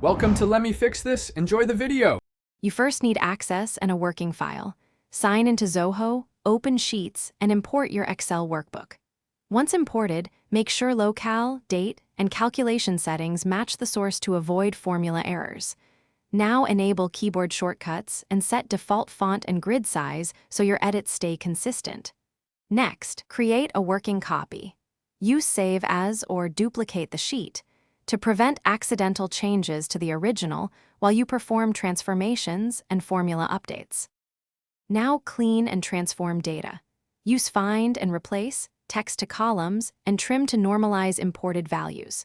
Welcome to Let Me Fix This. Enjoy the video. You first need access and a working file. Sign into Zoho, open Sheets, and import your Excel workbook. Once imported, make sure locale, date, and calculation settings match the source to avoid formula errors. Now enable keyboard shortcuts and set default font and grid size so your edits stay consistent. Next, create a working copy. Use Save As or duplicate the sheet to prevent accidental changes to the original while you perform transformations and formula updates. Now clean and transform data. Use Find and Replace, text to columns, and trim to normalize imported values.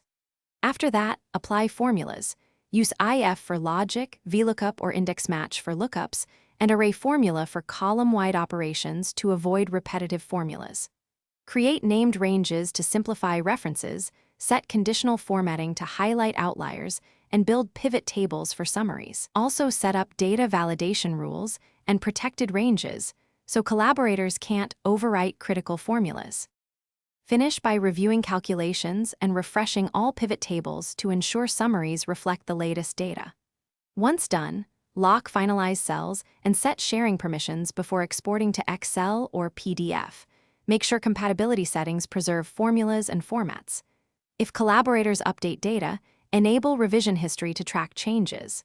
After that, apply formulas. Use IF for logic, VLOOKUP or index match for lookups, and array formula for column-wide operations to avoid repetitive formulas. Create named ranges to simplify references, set conditional formatting to highlight outliers, and build pivot tables for summaries. Also set up data validation rules and protected ranges so collaborators can't overwrite critical formulas. Finish by reviewing calculations and refreshing all pivot tables to ensure summaries reflect the latest data. Once done, lock finalized cells and set sharing permissions before exporting to Excel or PDF. Make sure compatibility settings preserve formulas and formats. If collaborators update data, enable revision history to track changes.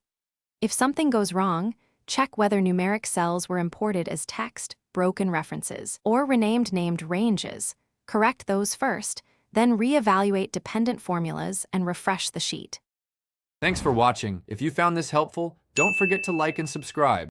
If something goes wrong, check whether numeric cells were imported as text, broken references, or renamed named ranges. Correct those first, then reevaluate dependent formulas and refresh the sheet. Thanks for watching. If you found this helpful, don't forget to like and subscribe.